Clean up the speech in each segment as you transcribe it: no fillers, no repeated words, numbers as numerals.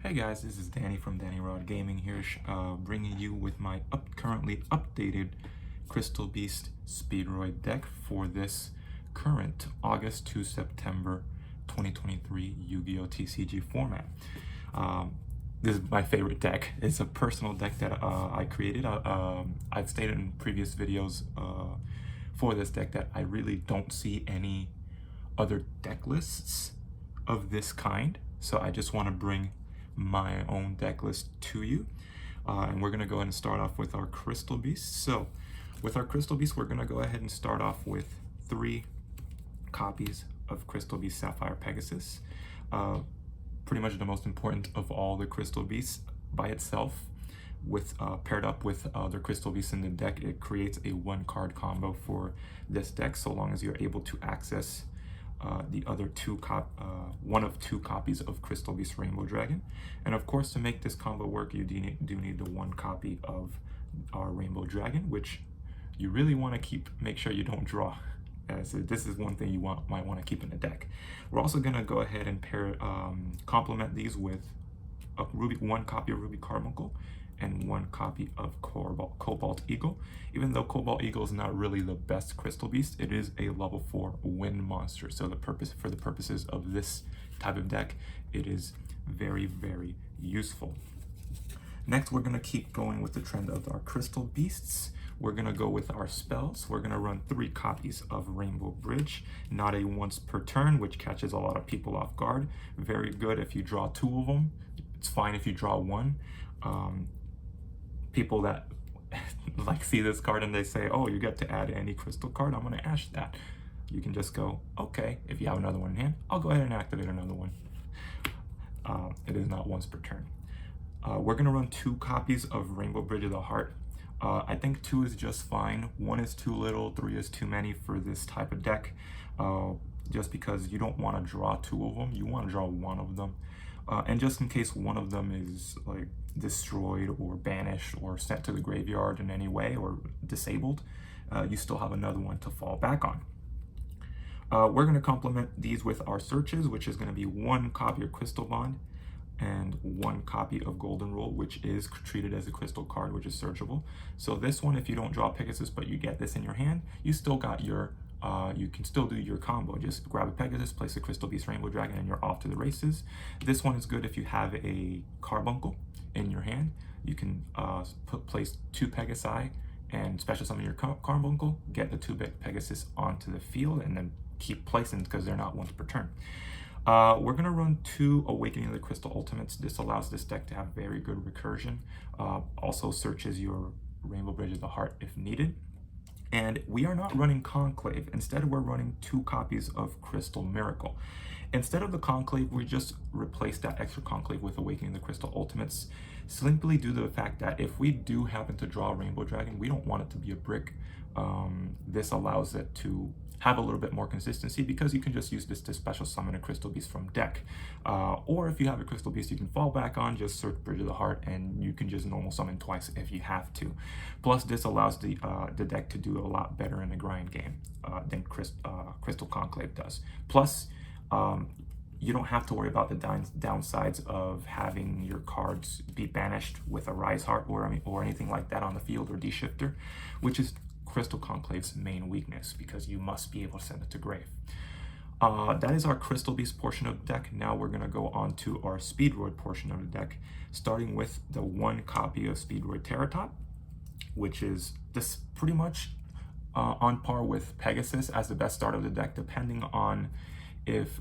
Hey guys, this is Danny from Danny Rod Gaming here, bringing you with my currently updated Crystal Beast-Speedroid deck for this current August to September 2023 Yu-Gi-Oh! TCG format. This is my favorite deck. It's a personal deck that I created. I've stated in previous videos for this deck that I really don't see any other deck lists of this kind, so I just want to bring my own deck list to you, and we're going to go ahead and start off with our Crystal Beast. So with our Crystal Beast, we're going to go ahead and start off with 3 copies of Crystal Beast Sapphire Pegasus, pretty much the most important of all the Crystal Beasts by itself. With paired up with other Crystal Beasts in the deck, it creates a 1-card combo for this deck, so long as you're able to access the other one of 2 copies of Crystal Beast Rainbow Dragon. And of course, to make this combo work, you do need the 1 copy of our Rainbow Dragon, which you really want to make sure you don't draw, as this is one thing you might want to keep in the deck. We're also going to go ahead and complement these with 1 copy of Ruby Carbuncle and 1 copy of Cobalt Eagle. Even though Cobalt Eagle is not really the best Crystal Beast, it is a level 4 wind monster. So for the purposes of this type of deck, it is very, very useful. Next, we're going to keep going with the trend of our Crystal Beasts. We're going to go with our spells. We're going to run 3 copies of Rainbow Bridge, not a once per turn, which catches a lot of people off guard. Very good if you draw 2 of them. It's fine if you draw 1. People that like see this card and they say, oh, you get to add any crystal card, I'm going to ash that. You can just go, okay, if you have another one in hand, I'll go ahead and activate another one. It is not once per turn. We're going to run 2 copies of Rainbow Bridge of the Heart. I think 2 is just fine. 1 is too little, 3 is too many for this type of deck. Just because you don't want to draw 2 of them, you want to draw 1 of them. And just in case one of them is like destroyed or banished or sent to the graveyard in any way or disabled, you still have another one to fall back on. We're going to complement these with our searches, which is going to be 1 copy of Crystal Bond and 1 copy of Golden Rule, which is treated as a crystal card, which is searchable. So this one, if you don't draw Pegasus but you get this in your hand, you still got your you can still do your combo. Just grab a Pegasus, place a Crystal Beast Rainbow Dragon, and you're off to the races. This one is good if you have a Carbuncle in your hand. You can place 2 Pegasi and special summon your Carbuncle, get the 2 Pegasus onto the field, and then keep placing because they're not once per turn. We're going to run 2 Awakening of the Crystal Ultimates. This allows this deck to have very good recursion. Also searches your Rainbow Bridge of the Heart if needed. And we are not running Conclave. Instead, we're running 2 copies of Crystal Miracle. Instead of the Conclave, we just replace that extra Conclave with Awakening the Crystal Ultimates, simply due to the fact that if we do happen to draw a Rainbow Dragon, we don't want it to be a brick. This allows it to have a little bit more consistency because you can just use this to special summon a Crystal Beast from deck. Or if you have a Crystal Beast you can fall back on, just search Bridge of the Heart and you can just normal summon twice if you have to. Plus, this allows the deck to do a lot better in the grind game than Crystal Conclave does. Plus, you don't have to worry about the downsides of having your cards be banished with a Rise Heart or anything like that on the field, or D-Shifter, which is Crystal Conclave's main weakness, because you must be able to send it to grave. That is our Crystal Beast portion of the deck. Now we're going to go on to our Speedroid portion of the deck, starting with the 1 copy of Speedroid Terratop, which is this pretty much on par with Pegasus as the best start of the deck, depending on if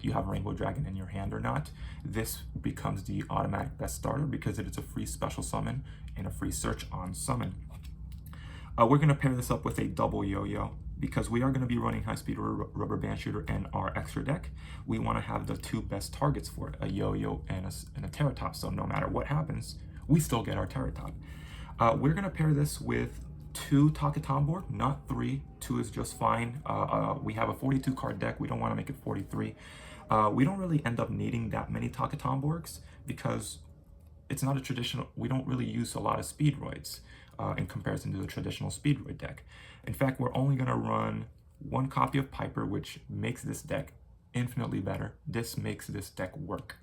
you have Rainbow Dragon in your hand or not. This becomes the automatic best starter because it is a free special summon and a free search on summon. We're going to pair this up with a double yo-yo because we are going to be running High Speed Rubber Band Shooter in our extra deck. We want to have the 2 best targets for it, a yo-yo and a Terratop. So no matter what happens, we still get our Terratop. We're going to pair this with 2 Takatomborg, not 3. 2 is just fine. We have a 42 card deck. We don't want to make it 43. We don't really end up needing that many Takatomborgs because it's not a traditional, we don't really use a lot of Speedroids in comparison to the traditional Speedroid deck. In fact, we're only going to run 1 copy of Piper, which makes this deck infinitely better. This makes this deck work.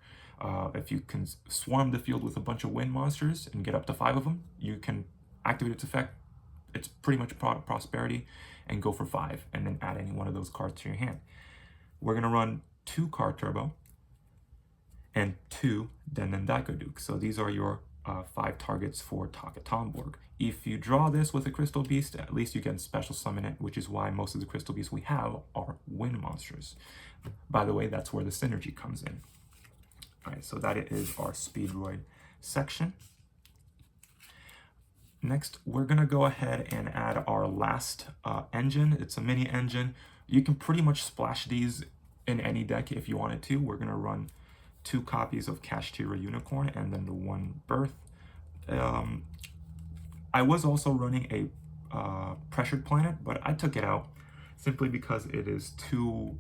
If you can swarm the field with a bunch of wind monsters and get up to 5 of them, you can activate its effect. It's pretty much prosperity, and go for 5, and then add any one of those cards to your hand. We're gonna run 2 card turbo and 2 Den and Duke. So these are your 5 targets for Taka Tomborg. If you draw this with a Crystal Beast, at least you can special summon it, which is why most of the Crystal Beasts we have are wind monsters. By the way, that's where the synergy comes in. All right, so that is our Speedroid section. Next, we're gonna go ahead and add our last engine. It's a mini engine. You can pretty much splash these in any deck if you wanted to. We're gonna run 2 copies of Kashtira Unicorn and then the 1 Birth. I was also running a Pressured Planet, but I took it out simply because it's too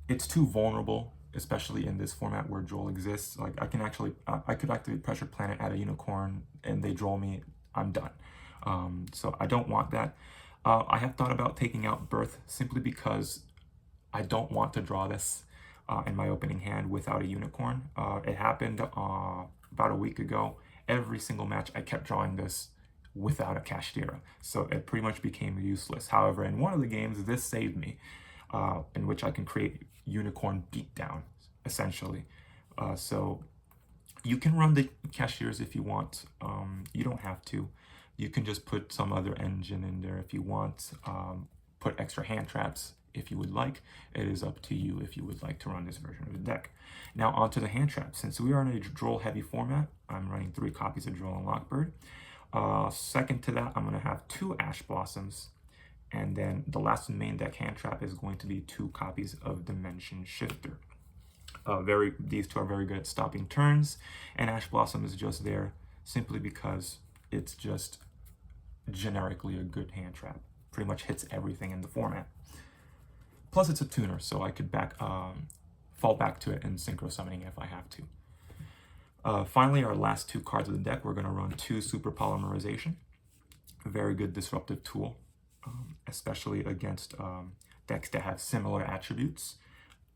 vulnerable, especially in this format where Droll exists. Like I could activate Pressured Planet, add a Unicorn, and they draw me, I'm done. So I don't want that. I have thought about taking out Birth simply because I don't want to draw this in my opening hand without a Unicorn. It happened about a week ago. Every single match I kept drawing this without a Kashtira, so it pretty much became useless. However, in one of the games, this saved me, in which I can create Unicorn Beatdown, essentially. So you can run the Kashtiras if you want. You don't have to. You can just put some other engine in there if you want. Put extra hand traps if you would like. It is up to you if you would like to run this version of the deck. Now onto the hand traps. Since we are in a Droll heavy format, I'm running 3 copies of Droll and Lockbird. Second to that, I'm going to have 2 Ash Blossoms. And then the last main deck hand trap is going to be 2 copies of Dimension Shifter. These 2 are very good at stopping turns, and Ash Blossom is just there simply because it's just generically a good hand trap. Pretty much hits everything in the format. Plus it's a tuner, so I could fall back to it in synchro summoning if I have to. Finally, our last 2 cards of the deck, we're going to run 2 Super Polymerization. A very good disruptive tool, especially against decks that have similar attributes.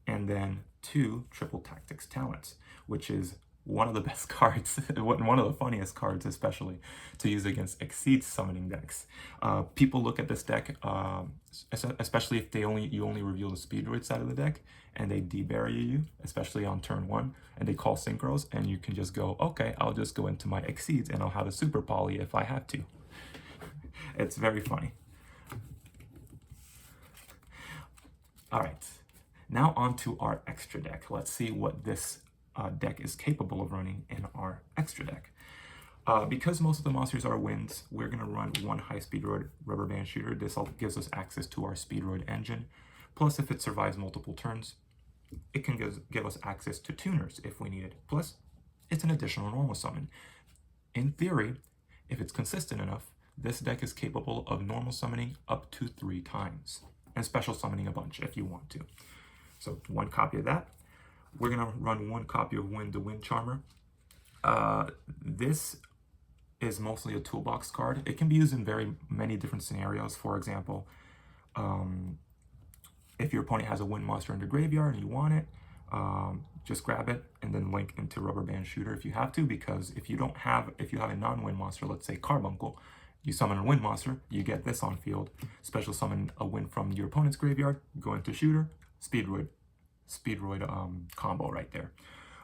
And then 2 Triple Tactics Talents, which is one of the best cards, one of the funniest cards especially, to use against Exceed summoning decks. People look at this deck, especially if you only reveal the Speedroid side of the deck, and they debarrier you, especially on turn 1, and they call synchros, and you can just go, okay, I'll just go into my Exceeds and I'll have a Super Poly if I have to. It's very funny. All right, now on to our extra deck. Let's see what this deck is capable of running in our extra deck. Because most of the monsters are winds, we're going to run 1 High Speedroid Rubber Band Shooter. This gives us access to our Speedroid engine. Plus, if it survives multiple turns, it can give us access to tuners if we need it. Plus, it's an additional normal summon. In theory, if it's consistent enough, this deck is capable of normal summoning up to 3 times, and special summoning a bunch if you want to. So 1 copy of that. We're going to run 1 copy of Wind the Wind Charmer. This is mostly a toolbox card. It can be used in very many different scenarios. For example, if your opponent has a wind monster in the graveyard and you want it, just grab it and then link into Rubber Band Shooter if you have to, because if you have a non-wind monster, let's say Carbuncle, you summon a wind monster, you get this on field, special summon a wind from your opponent's graveyard, go into Shooter, Speedroid combo right there.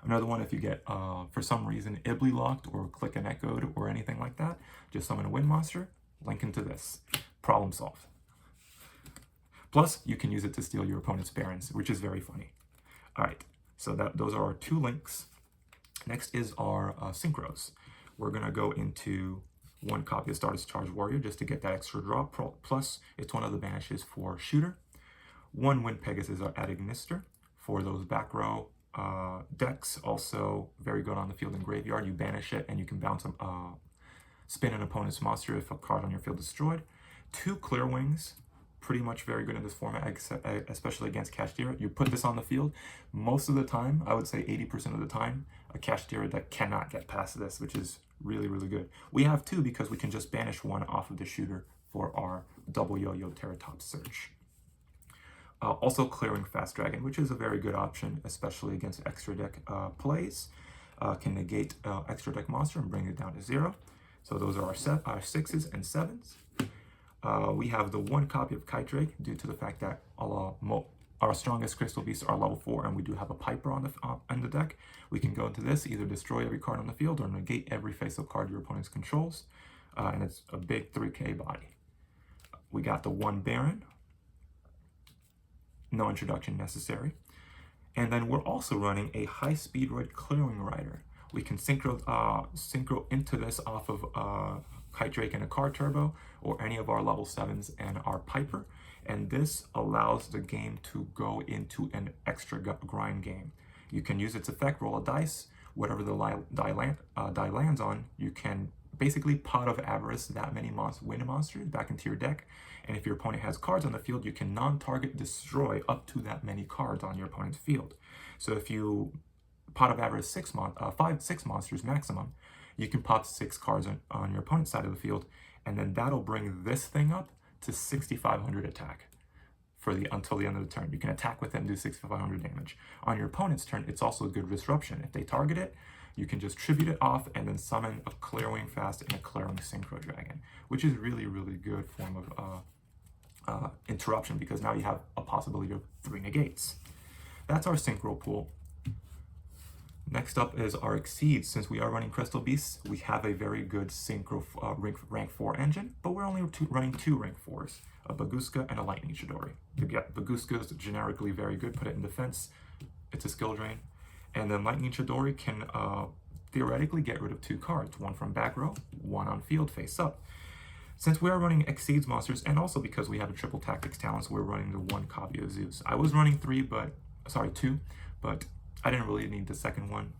Another one, if you get, for some reason, Ibly locked or Click and Echoed or anything like that, just summon a wind monster, link into this. Problem solved. Plus, you can use it to steal your opponent's Barons, which is very funny. All right, so those are our 2 links. Next is our synchros. We're going to go into 1 copy of Stardust Charge Warrior just to get that extra draw. Plus, it's one of the banishes for Shooter. 1 Wind Pegasus at Ignister for those back row decks. Also very good on the field and graveyard. You banish it and you can bounce spin an opponent's monster if a card on your field is destroyed. 2 Clear Wings, pretty much very good in this format, especially against Kashtira. You put this on the field, most of the time, I would say 80% of the time, a Kashtira deck cannot get past this, which is really, really good. We have 2 because we can just banish 1 off of the Shooter for our double Yo-Yo Terratops search. Also clearing Fast Dragon, which is a very good option, especially against extra deck plays. Can negate extra deck monster and bring it down to 0. So those are our 6s and 7s. We have the 1 copy of Kite Drake due to the fact that our strongest crystal beasts are level 4 and we do have a Piper on the deck. We can go into this, either destroy every card on the field or negate every face-up card your opponent controls. And it's a big 3k body. We got the 1 Baron. No introduction necessary. And then we're also running a Beast-Speedroid Clearing Rider. We can synchro into this off of Kite Drake and a Card Turbo, or any of our level 7s and our Piper. And this allows the game to go into an extra grind game. You can use its effect, roll a dice, whatever the die lands on, you can basically Pot of Avarice that many wind monsters back into your deck. And if your opponent has cards on the field, you can non-target destroy up to that many cards on your opponent's field. So if you Pot of Avarice 6 monsters maximum, you can pop 6 cards on your opponent's side of the field, and then that'll bring this thing up to 6,500 attack until the end of the turn. You can attack with it and do 6,500 damage. On your opponent's turn, it's also a good disruption. If they target it, you can just tribute it off and then summon a Clearing Fast and a Clearing Synchro Dragon, which is really, really good form of interruption, because now you have a possibility of 3 negates. That's our synchro pool. Next up is our Exceeds. Since we are running Crystal Beasts, we have a very good synchro rank 4 engine, but we're only running 2 rank 4s, a Baguska and a Lightning Chidori. Baguska is generically very good, put it in defense, it's a skill drain. And then Lightning Chidori can theoretically get rid of 2 cards, 1 from back row, 1 on field face up. Since we are running Exceeds monsters, and also because we have a triple tactics talents, we're running the 1 copy of Zeus. I was running 2, but I didn't really need the second one.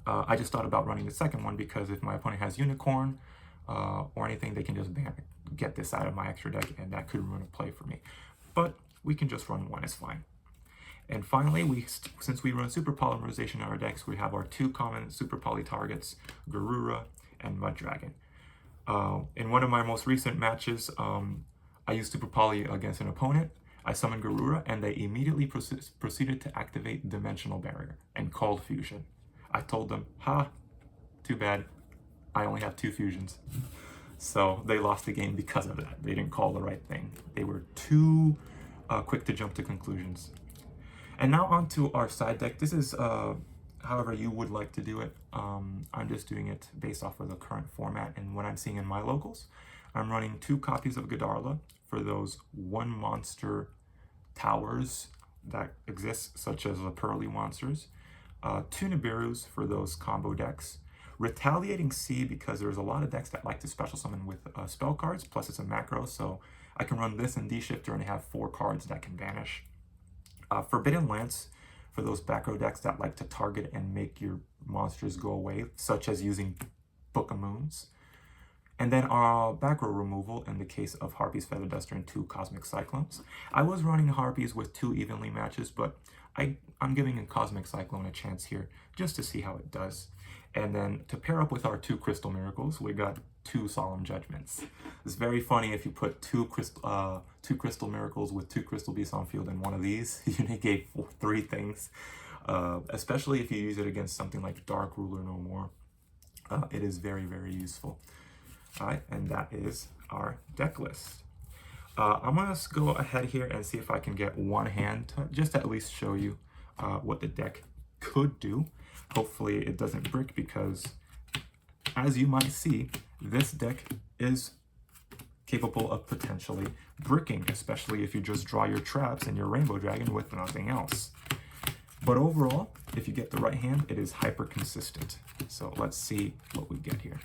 I just thought about running the second one because if my opponent has Unicorn or anything, they can just get this out of my extra deck, and that could ruin a play for me. But we can just run 1, it's fine. And finally, since we run Super Polymerization in our decks, we have our 2 common Super Poly targets, Garura and Mud Dragon. In one of my most recent matches, I used Super Poly against an opponent. I summoned Garura, and they immediately proceeded to activate Dimensional Barrier and Cold Fusion. I told them, too bad, I only have 2 fusions. So they lost the game because of that. They didn't call the right thing. They were too quick to jump to conclusions. And now on to our side deck. This is however you would like to do it. I'm just doing it based off of the current format and what I'm seeing in my locals. I'm running 2 copies of Godarla for those 1 monster towers that exist, such as the Pearly monsters. 2 Nibiru's for those combo decks. Retaliating Sea, because there's a lot of decks that like to special summon with spell cards, plus it's a macro, so I can run this in D-Shifter and have 4 cards that can vanish. Forbidden Lance for those back row decks that like to target and make your monsters go away, such as using Book of Moons. And then our back row removal in the case of Harpy's Feather Duster and 2 Cosmic Cyclones. I was running Harpies with 2 evenly matches, but I'm giving a Cosmic Cyclone a chance here just to see how it does. And then to pair up with our 2 Crystal Miracles, we got 2 Solemn Judgments. It's very funny if you put 2 Crystal Miracles with 2 Crystal Beasts on field and one of these, you negate 3 things. Especially if you use it against something like Dark Ruler No More. It is very, very useful. Alright, and that is our deck list. I'm going to go ahead here and see if I can get one hand to just at least show you what the deck could do. Hopefully it doesn't brick, because as you might see, this deck is capable of potentially bricking, especially if you just draw your traps and your Rainbow Dragon with nothing else. But overall, if you get the right hand, it is hyper consistent. So let's see what we get here.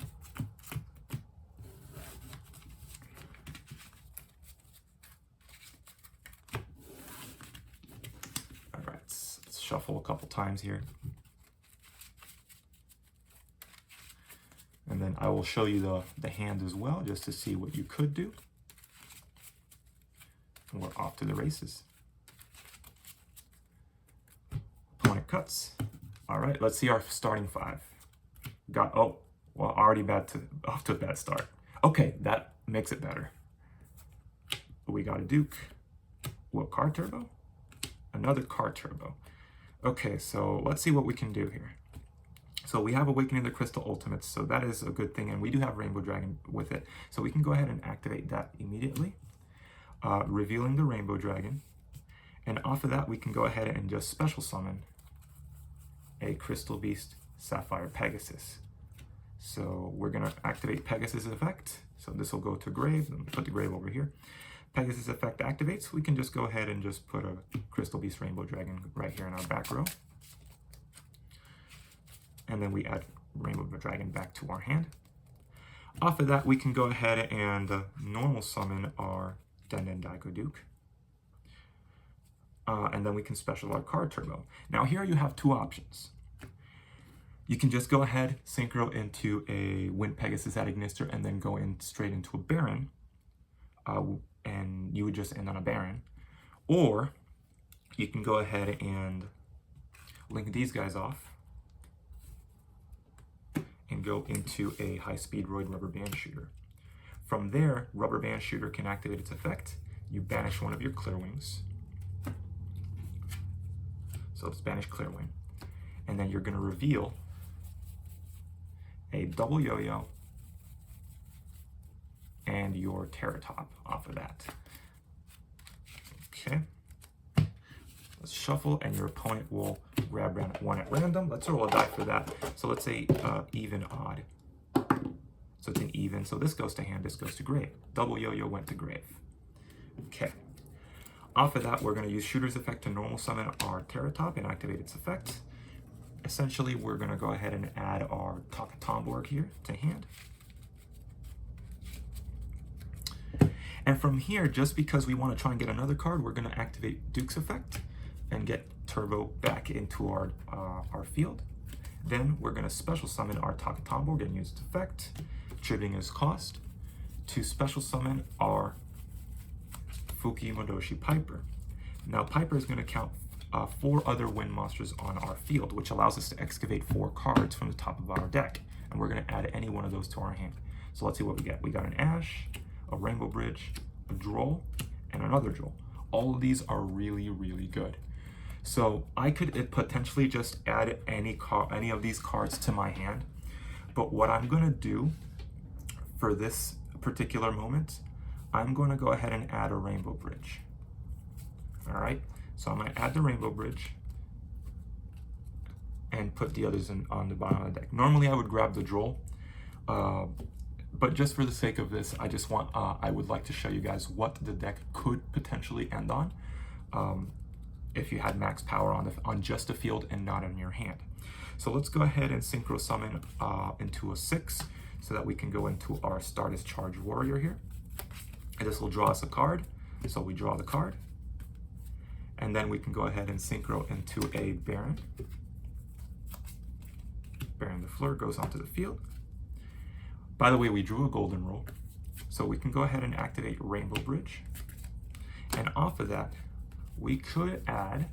Shuffle a couple times here, and then I will show you the hand as well, just to see what you could do. And we're off to the races. Opponent cuts. All right, let's see our starting 5. Already off to a bad start. Okay, that makes it better. We got a Duke, What card turbo? Another card turbo. Okay, so let's see what we can do here. So we have Awakening the Crystal Ultimates, so that is a good thing, and we do have Rainbow Dragon with it. So we can go ahead and activate that immediately, revealing the Rainbow Dragon. And off of that, we can go ahead and just special summon a Crystal Beast Sapphire Pegasus. So we're gonna activate Pegasus effect. So this will go to grave, and put the grave over here. Pegasus effect activates. We can just go ahead and just put a Crystal Beast Rainbow Dragon right here in our back row. And then we add Rainbow Dragon back to our hand. Off of that, we can go ahead and normal summon our Den Daigo Duke. And then we can special our card turbo. Now here you have two options. You can just go ahead, synchro into a Wind Pegasus at Ignister, and then go in straight into a Baron. And you would just end on a Baron. Or you can go ahead and link these guys off and go into a High-Speedroid Rubber Band Shooter. From there, Rubber Band Shooter can activate its effect. You banish one of your Clear Wings. So it's banish Clear Wing. And then you're going to reveal a double yo-yo and your Terra Top off of that. Okay. Let's shuffle, and your opponent will grab one at random. Let's roll a die for that. So let's say even odd. So it's an even. So this goes to hand, this goes to grave. Double yo-yo went to grave. Okay. Off of that, we're going to use Shooter's effect to normal summon our Terra Top and activate its effect. Essentially, we're going to go ahead and add our Takatomborg here to hand. And from here, just because we want to try and get another card, we're going to activate Duke's effect and get Turbo back into our field. Then we're going to special summon our Takatomborg and use its effect, tributing its cost, to special summon our Fuki Modoshi Piper. Now Piper is going to count 4 other wind monsters on our field, which allows us to excavate 4 cards from the top of our deck. And we're going to add any one of those to our hand. So let's see what we get. We got an Ash, a Rainbow Bridge, a Droll, and another Droll. All of these are really, really good. So I could potentially just add any of these cards to my hand. But what I'm going to do for this particular moment, I'm going to go ahead and add a Rainbow Bridge. All right, so I'm going to add the Rainbow Bridge and put the others on the bottom of the deck. Normally I would grab the Droll, but just for the sake of this, I would like to show you guys what the deck could potentially end on if you had max power on just the field and not in your hand. So let's go ahead and synchro summon into a 6 so that we can go into our Stardust Charge Warrior here. And this will draw us a card. So we draw the card. And then we can go ahead and synchro into a Baron. Baron the Fleur goes onto the field. By the way, we drew a golden rule. So we can go ahead and activate Rainbow Bridge. And off of that, we could add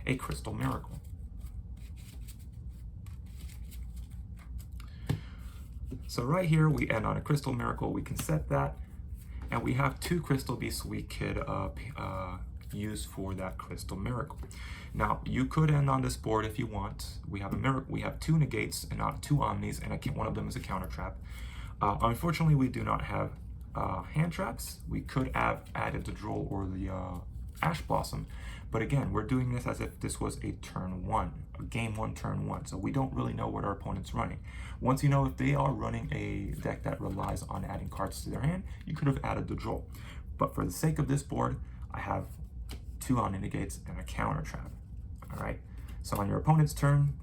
a Crystal Miracle. So right here, we end on a Crystal Miracle. We can set that. And we have 2 Crystal Beasts we could use for that Crystal Miracle. Now, you could end on this board if you want. We have a miracle. We have 2 negates and 2 omnis, and one of them is a counter trap. Unfortunately, we do not have hand traps. We could have added the Droll or the Ash Blossom, but again, we're doing this as if this was a turn 1, a game 1, turn 1. So we don't really know what our opponent's running. Once you know if they are running a deck that relies on adding cards to their hand, you could have added the Droll. But for the sake of this board, I have 2 omni negates and a counter trap. All right. So on your opponent's turn,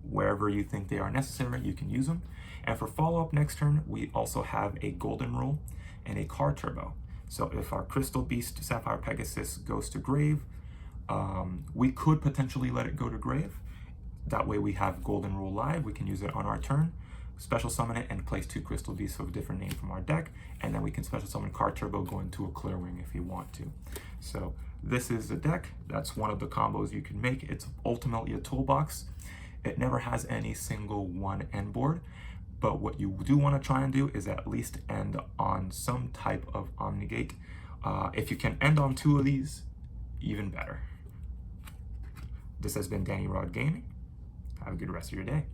wherever you think they are necessary, you can use them. And for follow-up next turn, we also have a Golden Rule and a Card Turbo. So if our Crystal Beast Sapphire Pegasus goes to grave, we could potentially let it go to grave. That way we have Golden Rule live. We can use it on our turn, special summon it, and place 2 Crystal Beasts of a different name from our deck. And then we can special summon Card Turbo, go into a Clear Wing if you want to. So this is the deck. That's one of the combos you can make. It's ultimately a toolbox. It never has any single one end board. But what you do want to try and do is at least end on some type of Omnigate If you can end on 2 of these, even better. This has been Danny Rod Gaming. Have a good rest of your day.